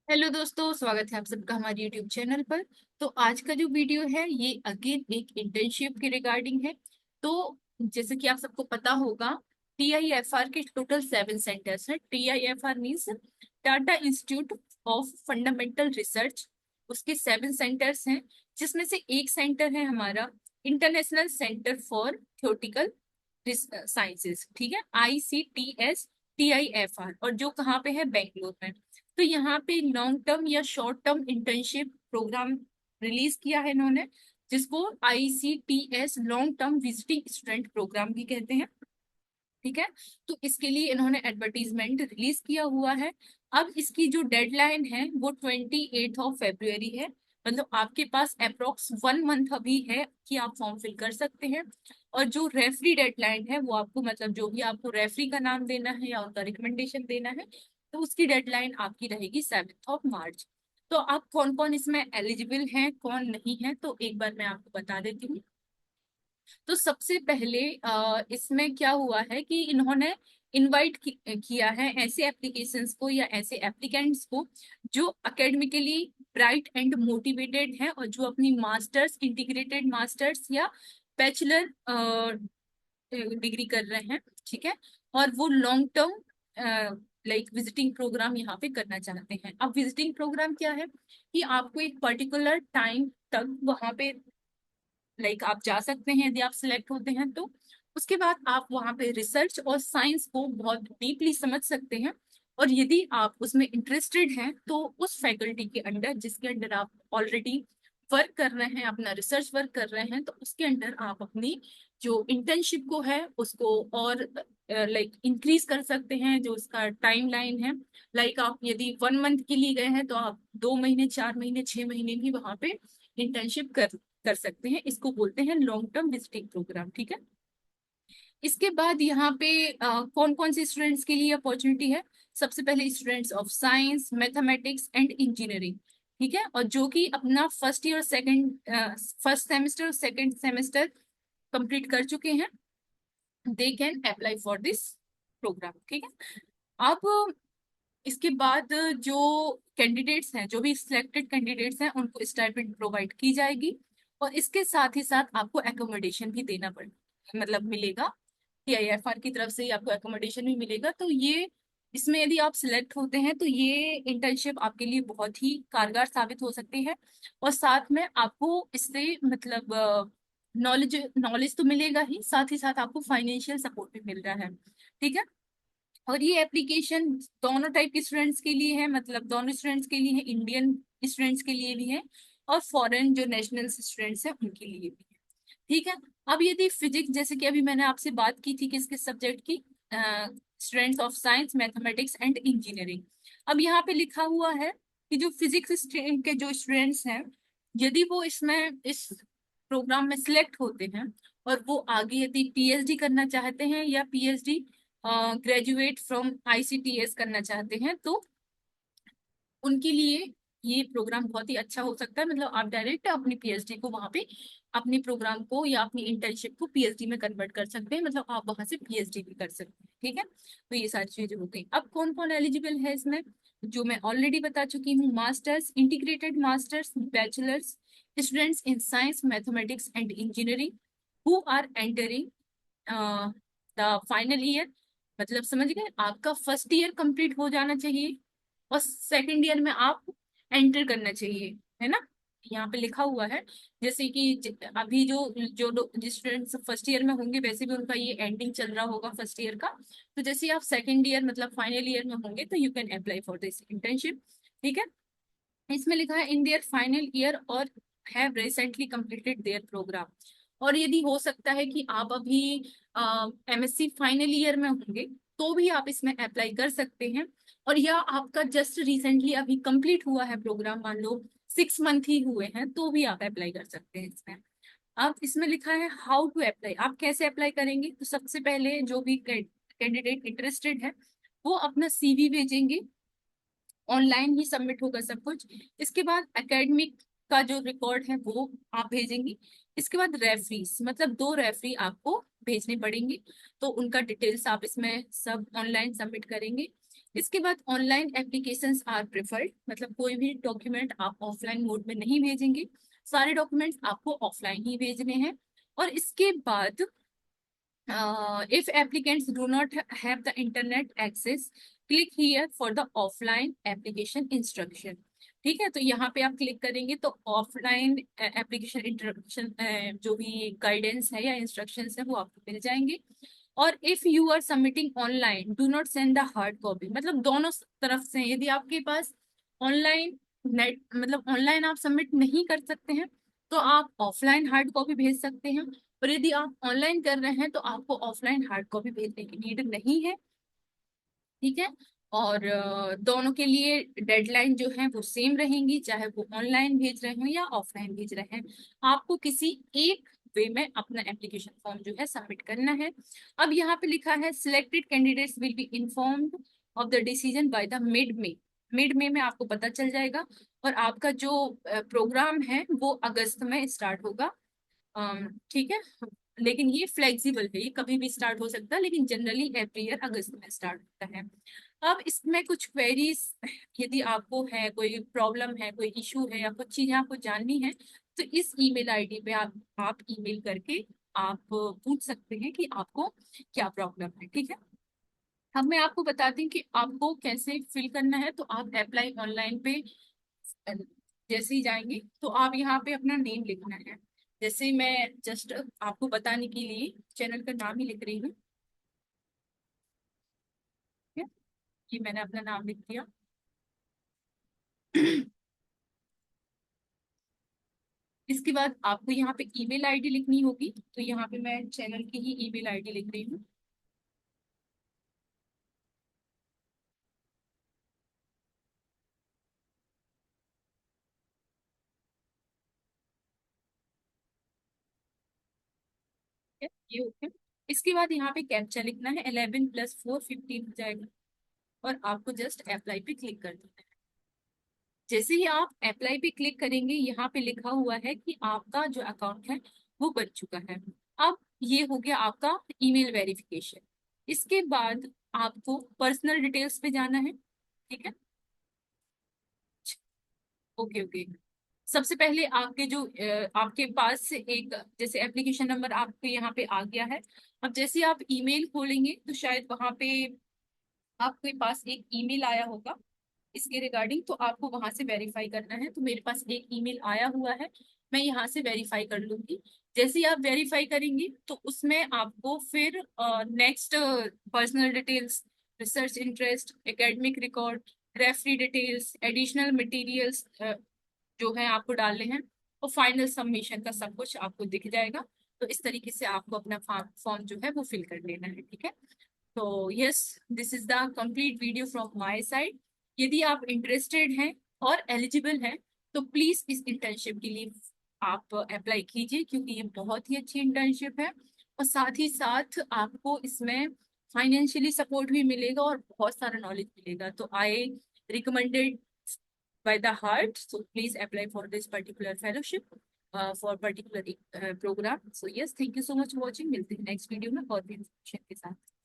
Hello दोस्तों, स्वागत है आप सबका हमारे यूट्यूब चैनल पर। तो आज का जो वीडियो है ये अगेन एक इंटर्नशिप के रिगार्डिंग है। तो जैसे कि आप सबको पता होगा, TIFR के टोटल 7 सेंटर्स हैं। TIFR means Tata institute of fundamental research. उसके 7 सेंटर्स हैं, जिसमें से एक सेंटर है हमारा international centre for theoretical sciences. ठीक है, ICTS TIFR, और जो कहाँ पे है, बेंगलोर में। तो यहाँ पे लॉन्ग टर्म या short term internship program release किया है इन्होंने, जिसको ICTS long term visiting student program भी कहते हैं। ठीक है, तो इसके लिए इन्होंने एडवर्टीजमेंट रिलीज किया हुआ है। अब इसकी जो डेडलाइन है वो 28 फरवरी है। मतलब आपके पास अप्रोक्स 1 मंथ अभी है कि आप फॉर्म फिल कर सकते हैं। और जो रेफरी डेडलाइन है वो आपको, मतलब जो भी आपको रेफरी का नाम देना है या उनका रिकमेंडेशन देना है, तो उसकी डेडलाइन आपकी रहेगी 7 मार्च। तो आप कौन कौन इसमें एलिजिबल हैं, कौन नहीं है, तो एक बार मैं आपको बता देती हूँ। तो सबसे पहले इसमें क्या हुआ है कि इन्होंने इनवाइट किया है ऐसे एप्लीकेशंस को या ऐसे एप्लीकेंट्स को जो अकेडमिकली ब्राइट एंड मोटिवेटेड हैं, और जो अपनी मास्टर्स, इंटीग्रेटेड मास्टर्स या बैचलर डिग्री कर रहे हैं। ठीक है, और वो long term like visiting program यहाँ पे करना चाहते हैं। अब विजिटिंग प्रोग्राम क्या है कि आपको एक पर्टिकुलर टाइम तक वहां पे लाइक आप जा सकते हैं यदि आप सिलेक्ट होते हैं तो। उसके बाद आप वहाँ पे रिसर्च और साइंस को बहुत डीपली समझ सकते हैं। और यदि आप उसमें इंटरेस्टेड हैं तो उस फैकल्टी के अंडर, जिसके अंडर आप ऑलरेडी वर्क कर रहे हैं, अपना रिसर्च वर्क कर रहे हैं, तो उसके अंडर आप अपनी जो इंटर्नशिप को है उसको और लाइक इंक्रीज कर सकते हैं, जो उसका टाइम लाइन है। लाइक आप यदि 1 मंथ के लिए गए हैं तो आप 2 महीने, 4 महीने, 6 महीने भी वहां पे इंटर्नशिप कर सकते हैं। इसको बोलते हैं लॉन्ग टर्म विजिटिंग प्रोग्राम। ठीक है, इसके बाद यहाँ पे कौन कौन से स्टूडेंट्स के लिए अपॉर्चुनिटी है। सबसे पहले students of science, mathematics and engineering. ठीक है, और जो कि अपना first year, second, first semester और सेकंड सेमेस्टर कंप्लीट कर चुके हैं, they can apply for this program. ठीक है, अब इसके बाद जो कैंडिडेट्स हैं, जो भी सिलेक्टेड कैंडिडेट्स हैं, उनको स्टाइपेंड प्रोवाइड की जाएगी। और इसके साथ ही साथ आपको एकोमोडेशन भी देना पड़ेगा, मतलब मिलेगा। TIFR की तरफ से ही आपको एकोमोडेशन भी मिलेगा। तो ये, इसमें यदि आप सिलेक्ट होते हैं तो ये इंटर्नशिप आपके लिए बहुत ही कारगर साबित हो सकती है। और साथ में आपको इससे मतलब नॉलेज नॉलेज तो मिलेगा ही, साथ ही साथ आपको फाइनेंशियल सपोर्ट भी मिल रहा है। ठीक है, और ये एप्लीकेशन दोनों टाइप के स्टूडेंट्स के लिए है, मतलब दोनों स्टूडेंट्स के लिए है, इंडियन स्टूडेंट्स के लिए भी है और फॉरेन जो नेशनल स्टूडेंट्स हैं उनके लिए भी है। ठीक है, अब यदि फिजिक्स, जैसे कि अभी मैंने आपसे बात की थी किस किस सब्जेक्ट की, students of science, mathematics and engineering. अब यहाँ पे लिखा हुआ है कि जो फिजिक्स स्ट्रीम के जो स्टूडेंट्स हैं, यदि वो इसमें इस प्रोग्राम में सिलेक्ट होते हैं और वो आगे यदि PhD करना चाहते हैं या PhD ग्रेजुएट फ्रॉम ICTS करना चाहते हैं, तो उनके लिए ये प्रोग्राम बहुत ही अच्छा हो सकता है। मतलब आप डायरेक्ट अपनी PhD को वहां पे, अपने प्रोग्राम को या अपनी इंटर्नशिप को PhD में कन्वर्ट कर सकते हैं। मतलब आप वहां से PhD भी कर सकते हैं। ठीक है, तो ये सारी चीजें हो गई। अब कौन कौन एलिजिबल है इसमें, जो मैं ऑलरेडी बता चुकी हूँ। Masters, integrated masters, bachelors, students in science, mathematics and engineering who are entering the final year. मतलब समझ गए, आपका फर्स्ट ईयर कंप्लीट हो जाना चाहिए और सेकंड ईयर में आप एंटर करना चाहिए, है ना। यहाँ पे लिखा हुआ है, जैसे कि अभी जो जो जिस स्टूडेंट्स फर्स्ट ईयर में होंगे वैसे भी उनका ये एंडिंग चल रहा होगा फर्स्ट ईयर का। तो जैसे ही आप सेकंड ईयर मतलब फाइनल ईयर में होंगे तो you can apply for this internship. ठीक है, इसमें लिखा है इन देयर फाइनल ईयर और have recently completed their program. और यदि हो सकता है कि आप अभी MSc फाइनल ईयर में होंगे तो भी आप इसमें अप्लाई कर सकते हैं। और या आपका जस्ट रिसेंटली अभी कंप्लीट हुआ है प्रोग्राम, मान लो 6 मंथ ही हुए हैं, तो भी आप अप्लाई कर सकते हैं इसमें। अब इसमें लिखा है हाउ टू अप्लाई, आप कैसे अप्लाई करेंगे। तो सबसे पहले जो भी कैंडिडेट इंटरेस्टेड है वो अपना CV भेजेंगे, ऑनलाइन ही सबमिट होगा सब कुछ। इसके बाद एकेडमिक का जो रिकॉर्ड है वो आप भेजेंगे। इसके बाद रेफरीज, मतलब 2 रेफरी आपको भेजने पड़ेंगे, तो उनका डिटेल्स आप इसमें सब ऑनलाइन सबमिट करेंगे। इसके बाद ऑनलाइन एप्लीकेशंस आर प्रेफर्ड, मतलब कोई भी डॉक्यूमेंट आप ऑफलाइन मोड में नहीं भेजेंगे, सारे डॉक्यूमेंट्स आपको ऑफलाइन ही भेजने हैं। और इसके बाद if applicants do not have the internet access, click here for the offline application instruction। ठीक है, तो यहाँ पे आप क्लिक करेंगे तो ऑफलाइन एप्लीकेशन इंस्ट्रक्शन जो भी गाइडेंस है या इंस्ट्रक्शंस है वो आपको मिल जाएंगे। और if you are submitting online do not send the hard copy, मतलब दोनों तरफ से, यदि आपके पास ऑनलाइन नेट मतलब ऑनलाइन आप सबमिट नहीं कर सकते हैं तो आप ऑफलाइन हार्ड कॉपी भेज सकते हैं, और यदि आप ऑनलाइन कर रहे हैं तो आपको ऑफलाइन हार्ड कॉपी भेजने की नीड नहीं है। ठीक है, और दोनों के लिए डेडलाइन जो है वो सेम रहेंगी, चाहे वो ऑनलाइन भेज रहे हो या ऑफलाइन भेज रहे हैं। आपको किसी एक वे में अपना एप्लीकेशन फॉर्म जो है सबमिट करना है। अब यहाँ पे लिखा है selected candidates will be informed of the decision by the mid में आपको पता चल जाएगा। और आपका जो प्रोग्राम है वो अगस्त में स्टार्ट होगा। ठीक है, लेकिन ये फ्लेक्सिबल है, ये कभी भी स्टार्ट हो सकता है, लेकिन जनरली एवरी ईयर अगस्त में स्टार्ट होता है। अब इसमें कुछ क्वेरीज यदि आपको है, कोई प्रॉब्लम है, कोई इशू है या कुछ चीजें आपको जाननी है तो इस ईमेल आईडी पे आप ईमेल करके आप पूछ सकते हैं कि आपको क्या प्रॉब्लम है। ठीक है, अब मैं आपको बताती हूँ कि आपको कैसे फिल करना है। तो आप अप्लाई ऑनलाइन पे जैसे ही जाएंगे तो आप यहाँ पे अपना नेम लिखना है। जैसे मैं जस्ट आपको बताने के लिए चैनल का नाम ही लिख रही हूँ। ठीक है, ये मैंने अपना नाम लिख दिया। इसके बाद आपको यहाँ पे ईमेल आईडी लिखनी होगी, तो यहाँ पे मैं चैनल की ही ईमेल आईडी लिख रही हूँ। ठीक है, ये हो गया। इसके बाद यहाँ पे कैप्चा लिखना है, 11+4 15 हो जाएगा, और आपको जस्ट अप्लाई पे क्लिक कर देना है। जैसे ही आप अप्लाई पे क्लिक करेंगे यहाँ पे लिखा हुआ है कि आपका जो अकाउंट है वो बन चुका है। अब ये हो गया आपका ईमेल वेरिफिकेशन। इसके बाद आपको पर्सनल डिटेल्स पे जाना है। ठीक है, ओके ओके। सबसे पहले आपके जो आपके पास से एक जैसे एप्लीकेशन नंबर आपके यहाँ पे आ गया है। अब जैसे आप ईमेल खोलेंगे तो शायद वहां पे आपके पास एक ईमेल आया होगा इसके रिगार्डिंग, तो आपको वहां से वेरीफाई करना है। तो मेरे पास एक ईमेल आया हुआ है, मैं यहाँ से वेरीफाई कर लूंगी। जैसे ही आप वेरीफाई करेंगे तो उसमें आपको फिर next personal details, research interest, academic record, referee details, additional materials जो है आपको डालने हैं, और फाइनल सबमिशन का सब कुछ आपको दिख जाएगा। तो इस तरीके से आपको अपना फॉर्म जो है वो फिल कर लेना है। ठीक है, तो yes, this is the complete video from my side. यदि आप इंटरेस्टेड हैं और एलिजिबल हैं तो प्लीज इस इंटर्नशिप के लिए आप अप्लाई कीजिए, क्योंकि ये बहुत ही अच्छी इंटर्नशिप है। और साथ ही साथ आपको इसमें फाइनेंशियली सपोर्ट भी मिलेगा और बहुत सारा नॉलेज मिलेगा। तो आई recommended by the heart, so please apply for this particular fellowship for particular program. So yes, thank you so much for watching, मिलते हैं नेक्स्ट वीडियो में और भी information के साथ।